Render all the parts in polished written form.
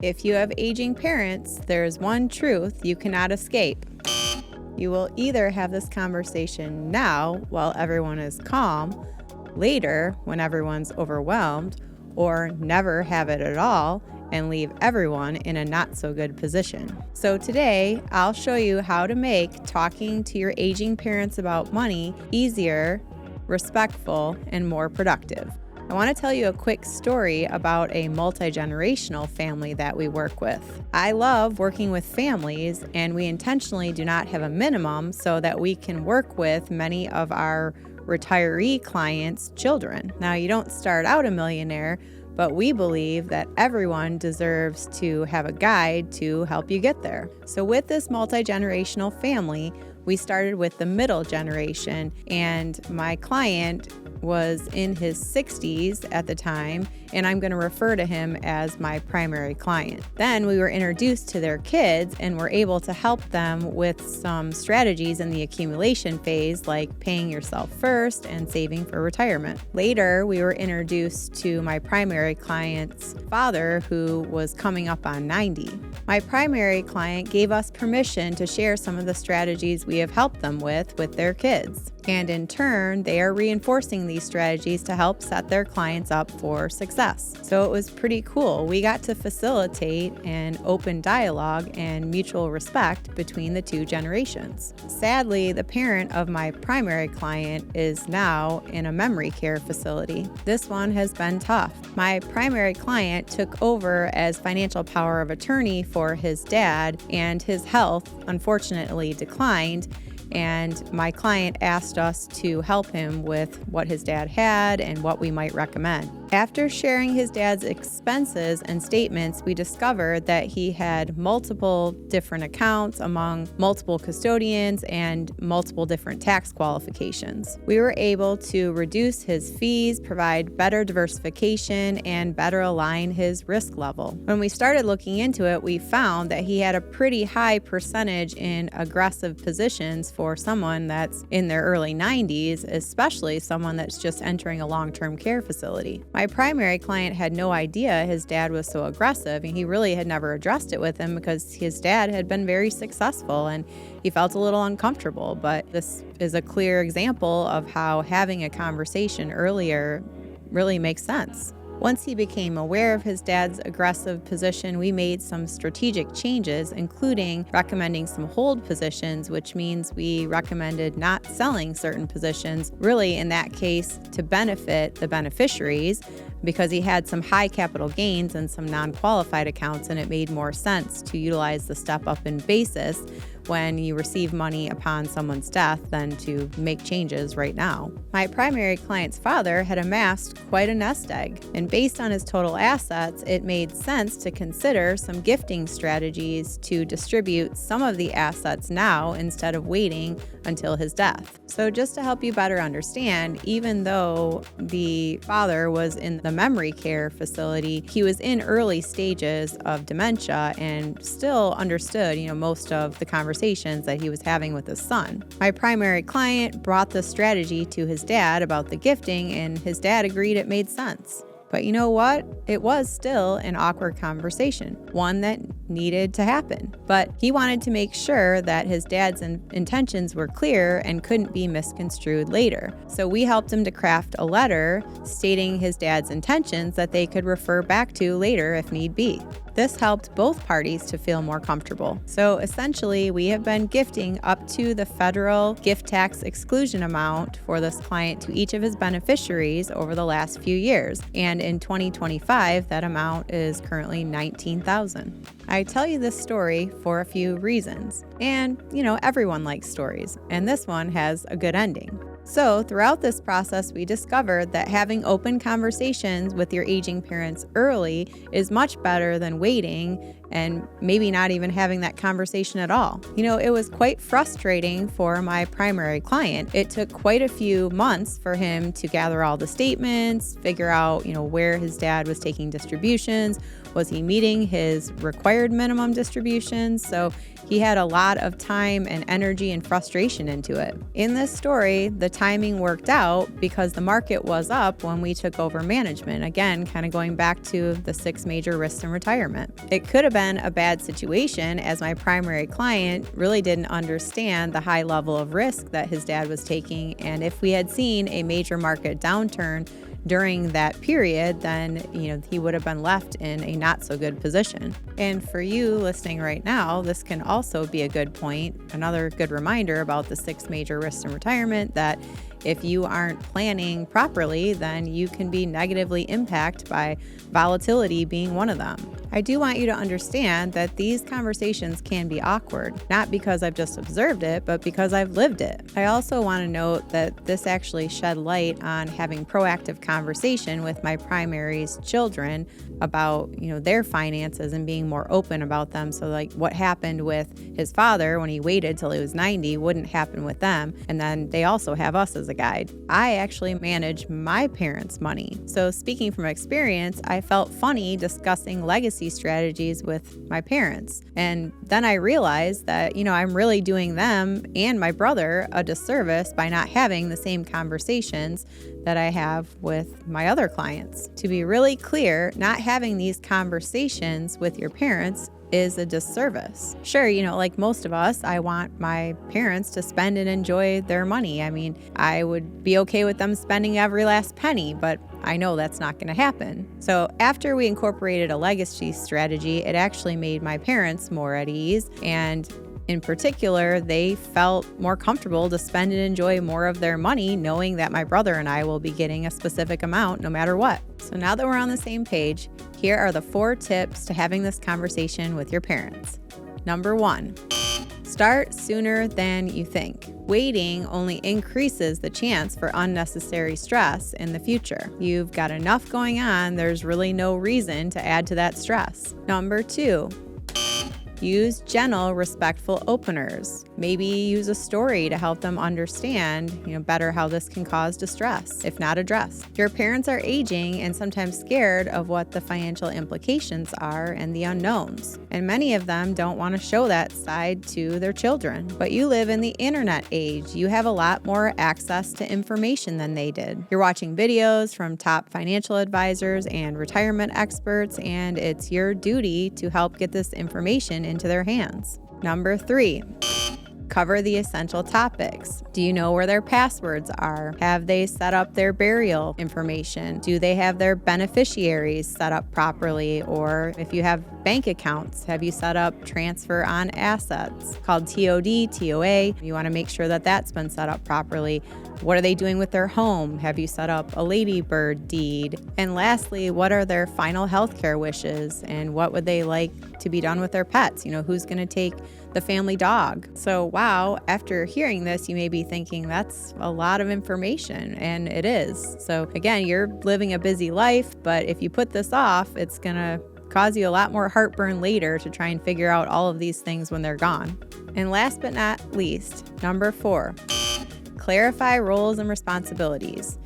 If you have aging parents, there's one truth you cannot escape. You will either have this conversation now while everyone is calm, later when everyone's overwhelmed, or never have it at all and leave everyone in a not so good position. So today, I'll show you how to make talking to your aging parents about money easier, respectful, and more productive. I want to tell you a quick story about a multi-generational family that we work with. I love working with families, and we intentionally do not have a minimum so that we can work with many of our retiree clients' children. Now, you don't start out a millionaire, but we believe that everyone deserves to have a guide to help you get there. So with this multi-generational family, we started with the middle generation, and my client was in his 60s at the time, and I'm going to refer to him as my primary client. Then we were introduced to their kids and were able to help them with some strategies in the accumulation phase, like paying yourself first and saving for retirement. Later, we were introduced to my primary client's father, who was coming up on 90. My primary client gave us permission to share some of the strategies we have helped them with their kids. And in turn, they are reinforcing these strategies to help set their clients up for success. So it was pretty cool. We got to facilitate an open dialogue and mutual respect between the two generations. Sadly, the parent of my primary client is now in a memory care facility. This one has been tough. My primary client took over as financial power of attorney for his dad, and his health unfortunately declined. And my client asked us to help him with what his dad had and what we might recommend. After sharing his dad's expenses and statements, we discovered that he had multiple different accounts among multiple custodians and multiple different tax qualifications. We were able to reduce his fees, provide better diversification, and better align his risk level. When we started looking into it, we found that he had a pretty high percentage in aggressive positions for someone that's in their early 90s, especially someone that's just entering a long-term care facility. My primary client had no idea his dad was so aggressive, and he really had never addressed it with him because his dad had been very successful and he felt a little uncomfortable. But this is a clear example of how having a conversation earlier really makes sense. Once he became aware of his dad's aggressive position, we made some strategic changes, including recommending some hold positions, which means we recommended not selling certain positions, really in that case to benefit the beneficiaries, because he had some high capital gains and some non-qualified accounts, and it made more sense to utilize the step up in basis when you receive money upon someone's death than to make changes right now. My primary client's father had amassed quite a nest egg, and based on his total assets, it made sense to consider some gifting strategies to distribute some of the assets now instead of waiting until his death. So just to help you better understand, even though the father was in the memory care facility, he was in early stages of dementia and still understood, most of the conversations that he was having with his son. My primary client brought the strategy to his dad about the gifting, and his dad agreed it made sense. But you know what? It was still an awkward conversation, one that needed to happen. But he wanted to make sure that his dad's intentions were clear and couldn't be misconstrued later. So we helped him to craft a letter stating his dad's intentions that they could refer back to later if need be. This helped both parties to feel more comfortable. So essentially, we have been gifting up to the federal gift tax exclusion amount for this client to each of his beneficiaries over the last few years. And in 2025, that amount is currently $19,000. I tell you this story for a few reasons. And, everyone likes stories, and this one has a good ending. So throughout this process, we discovered that having open conversations with your aging parents early is much better than waiting and maybe not even having that conversation at all. It was quite frustrating for my primary client. It took quite a few months for him to gather all the statements, figure out, where his dad was taking distributions. Was he meeting his required minimum distributions? So he had a lot of time and energy and frustration into it. In this story, the timing worked out because the market was up when we took over management. Again, kind of going back to the 6 major risks in retirement. It could have been a bad situation as my primary client really didn't understand the high level of risk that his dad was taking. And if we had seen a major market downturn during that period, then he would have been left in a not so good position. And for you listening right now, this can also be a good point, another good reminder about the 6 major risks in retirement, that if you aren't planning properly, then you can be negatively impacted by volatility being one of them. I do want you to understand that these conversations can be awkward, not because I've just observed it, but because I've lived it. I also want to note that this actually shed light on having proactive conversation with my primary's children about, their finances and being more open about them. So like what happened with his father when he waited till he was 90 wouldn't happen with them. And then they also have us as a guide. I actually manage my parents' money. So speaking from experience, I felt funny discussing legacy strategies with my parents. And then I realized that, I'm really doing them and my brother a disservice by not having the same conversations that I have with my other clients. To be really clear, not having these conversations with your parents is a disservice. Sure, like most of us, I want my parents to spend and enjoy their money. I mean, I would be okay with them spending every last penny, but I know that's not going to happen. So after we incorporated a legacy strategy, it actually made my parents more at ease, and in particular, they felt more comfortable to spend and enjoy more of their money, knowing that my brother and I will be getting a specific amount no matter what. So now that we're on the same page, here are the 4 tips to having this conversation with your parents. Number 1, start sooner than you think. Waiting only increases the chance for unnecessary stress in the future. You've got enough going on, there's really no reason to add to that stress. Number 2, use gentle, respectful openers. Maybe use a story to help them understand, better how this can cause distress, if not addressed. Your parents are aging and sometimes scared of what the financial implications are and the unknowns. And many of them don't want to show that side to their children. But you live in the internet age. You have a lot more access to information than they did. You're watching videos from top financial advisors and retirement experts, and it's your duty to help get this information into their hands. Number 3, cover the essential topics. Do you know where their passwords are? Have they set up their burial information? Do they have their beneficiaries set up properly? Or if you have bank accounts, have you set up transfer on assets called TOD, TOA? You want to make sure that that's been set up properly. What are they doing with their home? Have you set up a ladybird deed? And lastly, what are their final healthcare wishes? And what would they like to be done with their pets? Who's going to take the family dog? So wow, after hearing this, you may be thinking that's a lot of information, and it is. So again, you're living a busy life, but if you put this off, it's going to cause you a lot more heartburn later to try and figure out all of these things when they're gone. And last but not least, number 4, clarify roles and responsibilities.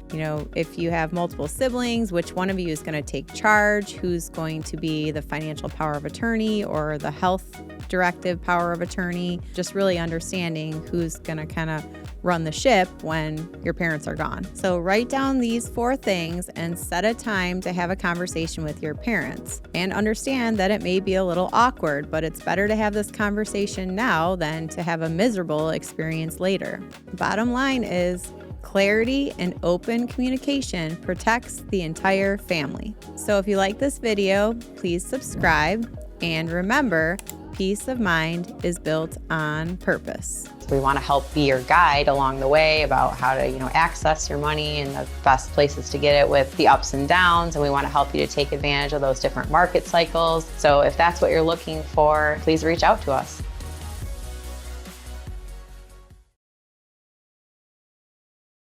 If you have multiple siblings, which one of you is going to take charge? Who's going to be the financial power of attorney or the health directive power of attorney? Just really understanding who's going to kind of run the ship when your parents are gone. So write down these 4 things and set a time to have a conversation with your parents. And understand that it may be a little awkward, but it's better to have this conversation now than to have a miserable experience later. The bottom line is, clarity and open communication protects the entire family. So if you like this video, please subscribe, and remember, peace of mind is built on purpose. We want to help be your guide along the way about how to, access your money and the best places to get it with the ups and downs. And we want to help you to take advantage of those different market cycles. So if that's what you're looking for, please reach out to us.